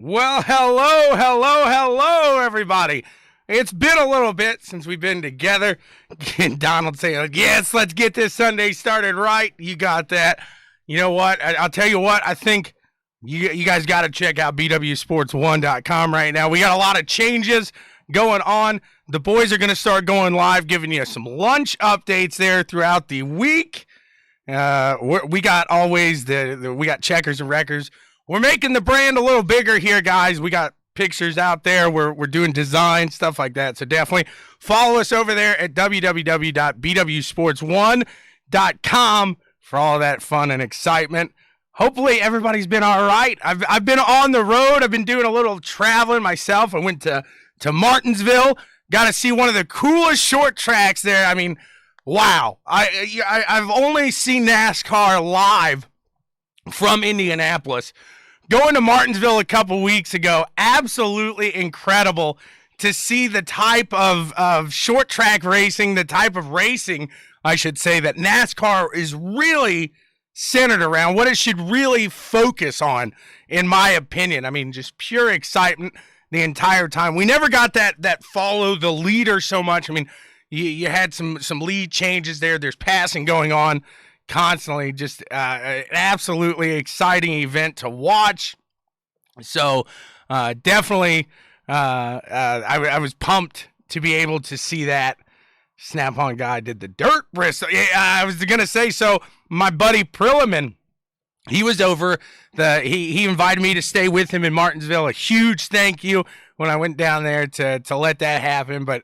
Well, hello, everybody. It's been a little bit since we've been together. And Donald saying, yes, let's get this Sunday started right. You got that. You know what? I'll tell you what. I think you guys got to check out bwsports1.com right now. We got a lot of changes going on. The boys are going to start going live, giving you some lunch updates there throughout the week. We got always we got checkers and wreckers. We're making the brand a little bigger here, guys. We got pictures out there. We're doing design, stuff like that. So definitely follow us over there at www.bwsports1.com for all that fun and excitement. Hopefully everybody's been all right. I've been on the road. I've been doing a little traveling myself. I went to Martinsville. Got to see one of the coolest short tracks there. I mean, wow. I've only seen NASCAR live from Indianapolis. Going to Martinsville a couple weeks ago, absolutely incredible to see the type of short track racing, the type of racing, I should say, that NASCAR is really centered around, what it should really focus on, in my opinion. I mean, just pure excitement the entire time. We never got that follow the leader so much. I mean, you had some lead changes there. There's passing going on constantly. Just an absolutely exciting event to watch. So definitely I was pumped to be able to see that. Snap-on guy did the dirt Bristol. Yeah, I was going to say, so my buddy Prilliman, he was over. He invited me to stay with him in Martinsville. A huge thank you when I went down there to let that happen. But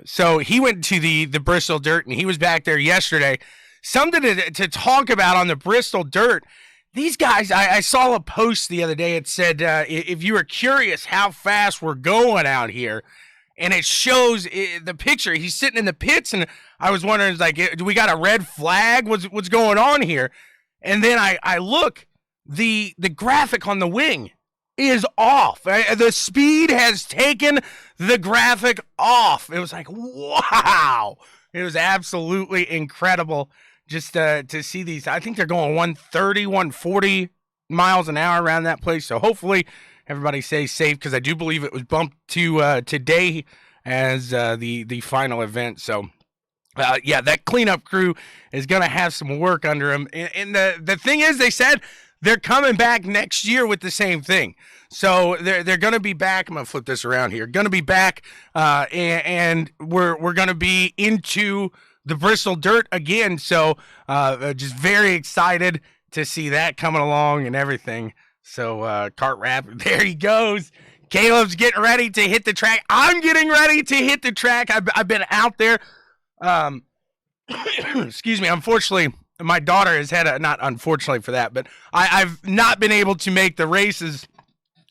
so he went to the Bristol Dirt, and he was back there yesterday. Something to talk about on the Bristol Dirt. These guys, I saw a post the other day. It said, if you were curious how fast we're going out here, and it shows the picture. He's sitting in the pits, and I was wondering, like, do we got a red flag? What's going on here? And then I look, the graphic on the wing is off. The speed has taken the graphic off. It was like, wow. It was absolutely incredible just to see these. I think they're going 130, 140 miles an hour around that place. So hopefully everybody stays safe, because I do believe it was bumped to today as the final event. So yeah, that cleanup crew is going to have some work under them. And the thing is, they said they're coming back next year with the same thing. So they're going to be back. I'm going to flip this around here. Going to be back, and we're going to be into the Bristol Dirt again. So just very excited to see that coming along and everything. So Cart Wrap, there he goes. Caleb's getting ready to hit the track. I'm getting ready to hit the track. I've been out there. Excuse me. Unfortunately, my daughter has had not unfortunately for that, but I've not been able to make the races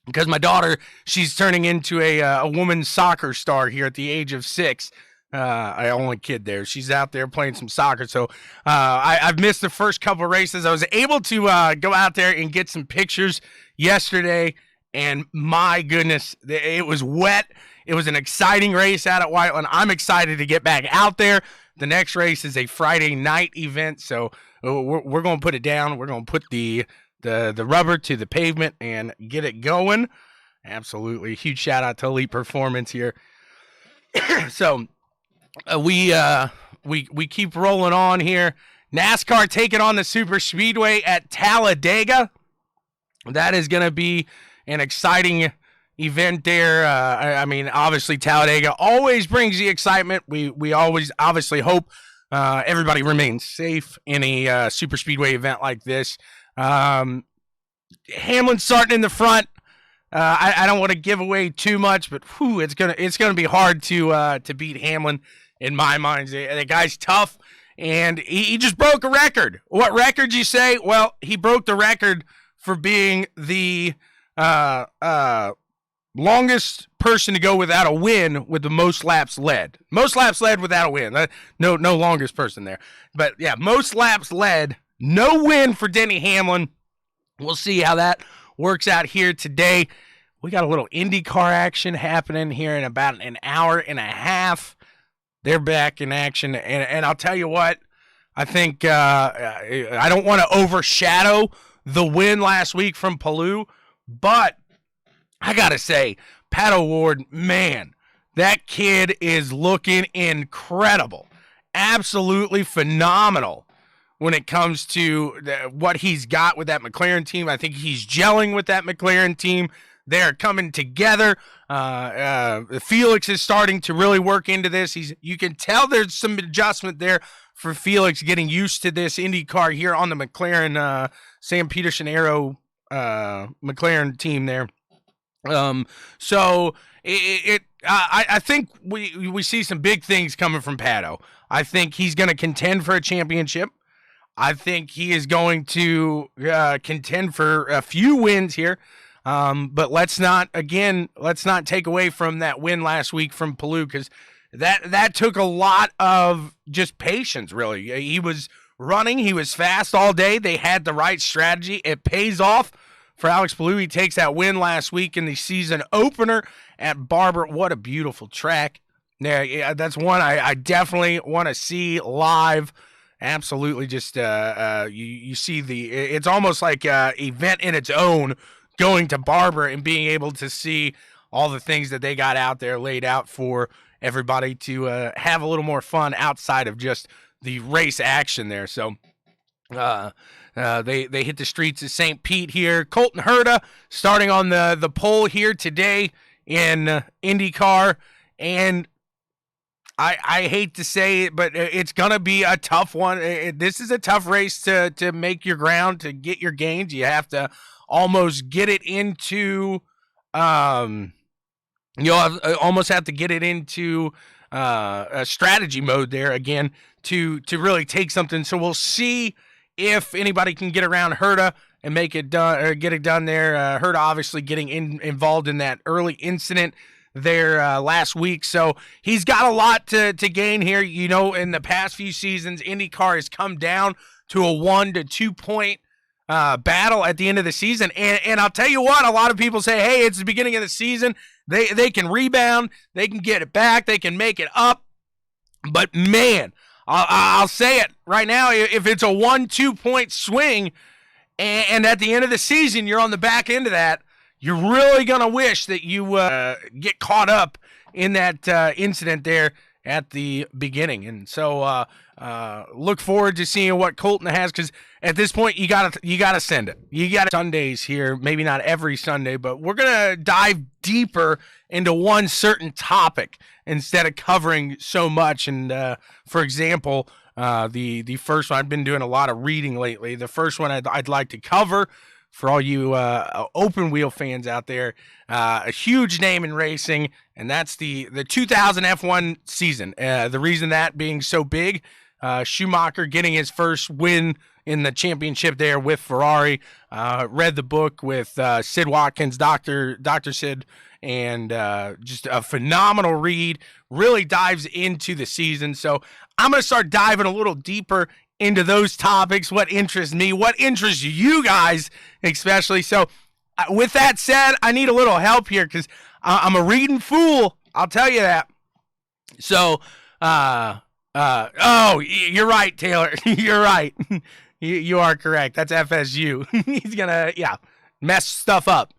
because my daughter, she's turning into a women's soccer star here at the age of 6. I only kid there. She's out there playing some soccer. So I've missed the first couple races. I was able to go out there and get some pictures yesterday, and my goodness, it was wet. It was an exciting race out at Whiteland. I'm excited to get back out there. The next race is a Friday night event, so we're going to put it down. We're going to put the rubber to the pavement and get it going. Absolutely. Huge shout out to Elite Performance here. So we keep rolling on here. NASCAR taking on the Super Speedway at Talladega. That is going to be an exciting event there. I mean, obviously Talladega always brings the excitement. We always obviously hope everybody remains safe in a Super Speedway event like this. Hamlin's starting in the front. I don't want to give away too much, but it's gonna be hard to beat Hamlin in my mind. The guy's tough, and he just broke a record. What record you say? Well, he broke the record for being the longest person to go without a win with the most laps led. Most laps led without a win. No longest person there. But yeah, most laps led. No win for Denny Hamlin. We'll see how that works out here today. We got a little IndyCar action happening here in about an hour and a half. They're back in action. And I'll tell you what, I think I don't want to overshadow the win last week from Palou, but I got to say, Pat O'Ward, man, that kid is looking incredible. Absolutely phenomenal when it comes to what he's got with that McLaren team. I think he's gelling with that McLaren team. They're coming together. Felix is starting to really work into this. You can tell there's some adjustment there for Felix getting used to this IndyCar here on the McLaren, Sam Peterson Aero McLaren team there. So I think we see some big things coming from Pato. I think he's going to contend for a championship. I think he is going to contend for a few wins here. But let's not take away from that win last week from Palou, because that took a lot of just patience, really. He was running. He was fast all day. They had the right strategy. It pays off for Alex Palou. He takes that win last week in the season opener at Barber. What a beautiful track. Yeah, that's one I definitely want to see live. Absolutely. Just you see it's almost like an event in its own, going to Barber and being able to see all the things that they got out there laid out for everybody to have a little more fun outside of just the race action there. So they hit the streets of St. Pete here. Colton Herta starting on the pole here today in IndyCar, and I hate to say it, but it's going to be a tough one. This is a tough race to make your ground, to get your gains. You have to almost get it into almost have to get it into a strategy mode there again to really take something. So we'll see if anybody can get around Herta and make it done, or get it done there. Herta obviously getting involved in that early incident there last week, so he's got a lot to gain here. You know, in the past few seasons, IndyCar has come down to a 1 to 2 point battle at the end of the season, and I'll tell you what, a lot of people say, hey, it's the beginning of the season, they can rebound, they can get it back, they can make it up, but man, I'll say it right now, if it's a 1-2 point swing, and at the end of the season you're on the back end of that, you're really going to wish that you get caught up in that incident there at the beginning. And so look forward to seeing what Colton has, because at this point you gotta send it. You got Sundays here, maybe not every Sunday, but we're going to dive deeper into one certain topic instead of covering so much. And for example, the first one, I've been doing a lot of reading lately. The first one I'd like to cover, for all you open wheel fans out there, a huge name in racing, and that's the 2000 F1 season. The reason that being so big, Schumacher getting his first win in the championship there with Ferrari. Read the book with Sid Watkins, Dr. Sid, and just a phenomenal read. Really dives into the season. So I'm going to start diving a little deeper into those topics, what interests me, what interests you guys especially. So with that said, I need a little help here, because I'm a reading fool, I'll tell you that. So oh, you're right, Taylor. You're right. You are correct. That's FSU. He's gonna mess stuff up.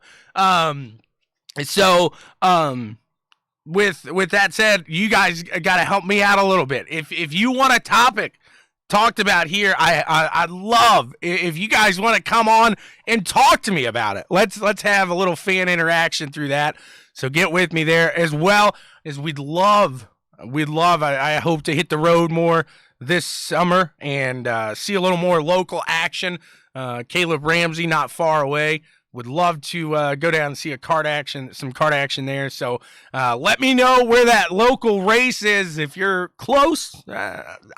So with that said, you guys got to help me out a little bit. If you want a topic talked about here, I'd love if you guys want to come on and talk to me about it. Let's have a little fan interaction through that. So get with me there, as well as we'd love. I hope to hit the road more this summer and see a little more local action. Caleb Ramsey not far away. Would love to go down and see some kart action there. So let me know where that local race is. If you're close,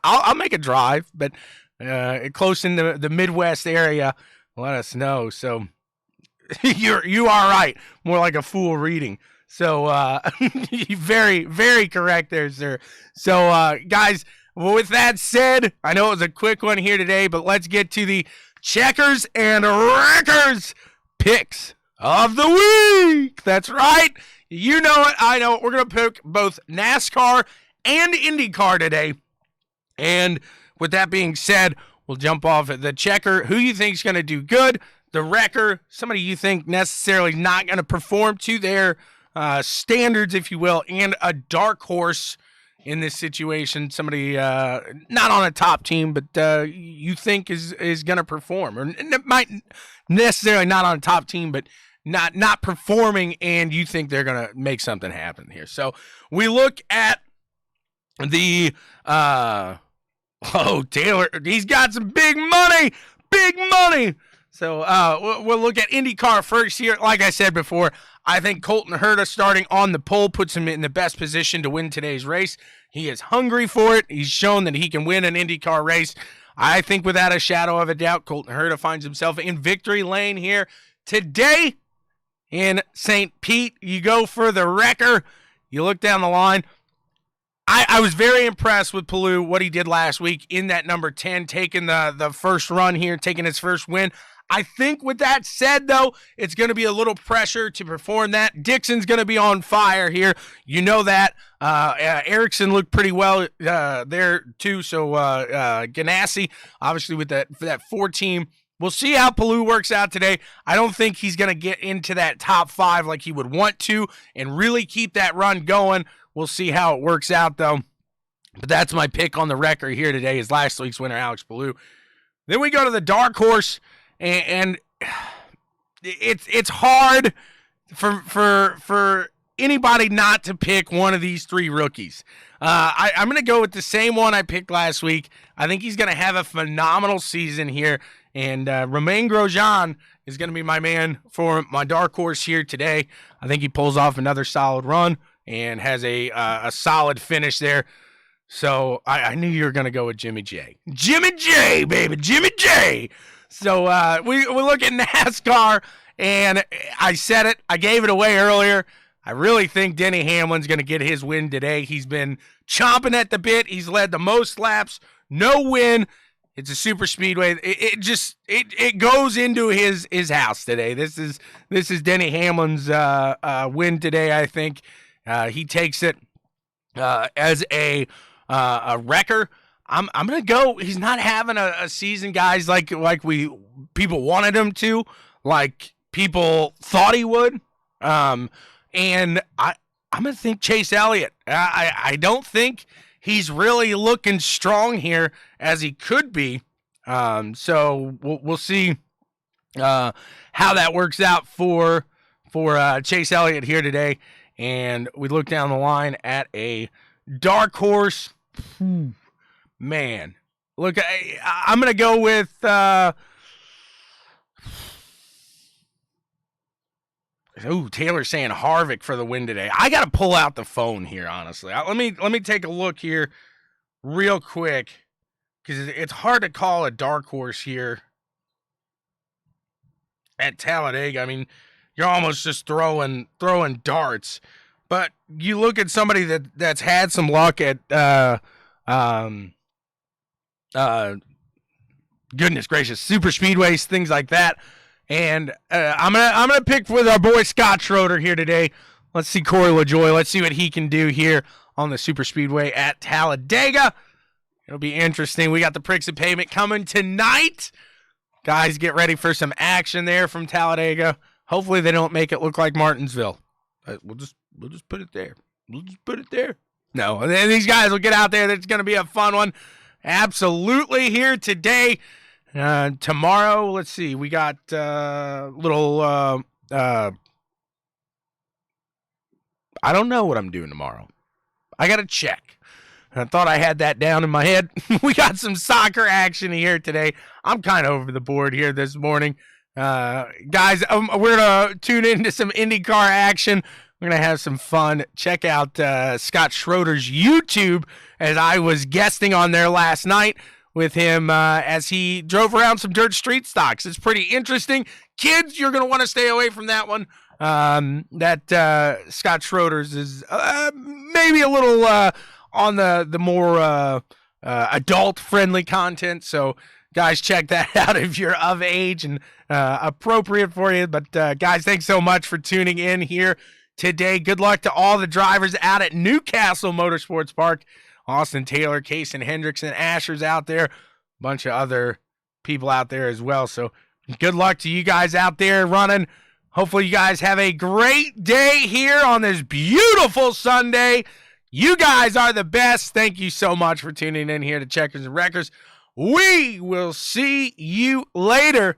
I'll make a drive, but close in the Midwest area, let us know. So you are right. More like a fool reading. So very, very correct there, sir. So guys, with that said, I know it was a quick one here today, but let's get to the Checkers and Wreckers picks of the week. That's right. You know it. I know it. We're going to pick both NASCAR and IndyCar today. And with that being said, we'll jump off at the checker. Who you think is going to do good? the wrecker, somebody you think necessarily not going to perform to their standards, if you will, and a dark horse in this situation, somebody not on a top team, but you think is going to perform, or might necessarily not on a top team, but not performing, and you think they're going to make something happen here. So we look at the Taylor, he's got some big money. So we'll look at IndyCar first here. Like I said before, I think Colton Herta starting on the pole puts him in the best position to win today's race. He is hungry for it. He's shown that he can win an IndyCar race. I think without a shadow of a doubt, Colton Herta finds himself in victory lane here today in St. Pete. You go for the wrecker. You look down the line. I was very impressed with Palou, what he did last week in that number 10, taking the first run here, taking his first win. I think with that said, though, it's going to be a little pressure to perform that. Dixon's going to be on fire here. You know that. Ericsson looked pretty well there, too. So Ganassi, obviously, with that 4 team. We'll see how Palou works out today. I don't think he's going to get into that top 5 like he would want to and really keep that run going. We'll see how it works out, though. But that's my pick on the record here today is last week's winner, Alex Palou. Then we go to the dark horse, and it's hard for anybody not to pick one of these 3 rookies. I'm going to go with the same one I picked last week. I think he's going to have a phenomenal season here, and Romain Grosjean is going to be my man for my dark horse here today. I think he pulls off another solid run and has a solid finish there. So I knew you were going to go with Jimmy J. Jimmy J, baby, Jimmy J. So we look at NASCAR, and I said it. I gave it away earlier. I really think Denny Hamlin's going to get his win today. He's been chomping at the bit. He's led the most laps. No win. It's a super speedway. It goes into his house today. This is Denny Hamlin's win today, I think. He takes it as a wrecker. I'm gonna go. He's not having a season, guys, like people wanted him to, like people thought he would. And I'm gonna think Chase Elliott. I don't think he's really looking strong here as he could be. So we'll see how that works out for Chase Elliott here today. And we look down the line at a dark horse. Man, look, I'm going to go with Taylor saying Harvick for the win today. I got to pull out the phone here, honestly. Let me take a look here real quick because it's hard to call a dark horse here at Talladega. I mean, you're almost just throwing darts. But you look at somebody that's had some luck at goodness gracious, super speedways, things like that. And I'm gonna pick with our boy Scott Schroeder here today. Let's see Corey LaJoie. Let's see what he can do here on the super speedway at Talladega. It'll be interesting. We got the Pricks of Pavement coming tonight. Guys, get ready for some action there from Talladega. Hopefully they don't make it look like Martinsville. We'll just put it there. We'll just put it there. No, and these guys will get out there. It's going to be a fun one. Absolutely here today. Tomorrow, let's see. We got little. I don't know what I'm doing tomorrow. I got to check. I thought I had that down in my head. We got some soccer action here today. I'm kind of over the board here this morning. Guys, we're going to tune into some IndyCar action. We're going to have some fun. Check out Scott Schroeder's YouTube as I was guesting on there last night with him as he drove around some dirt street stocks. It's pretty interesting. Kids, you're going to want to stay away from that one. Scott Schroeder's is maybe a little on the more adult-friendly content. So, guys, check that out if you're of age and appropriate for you. But, guys, thanks so much for tuning in here today. Good luck to all the drivers out at Newcastle Motorsports Park. Austin Taylor, Kason Hendrickson, Asher's out there. A bunch of other people out there as well. So Good luck to you guys out there running. Hopefully you guys have a great day here on this beautiful Sunday. You guys are the best. Thank you so much for tuning in here to Checkers and Wreckers. We will see you later.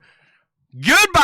Goodbye.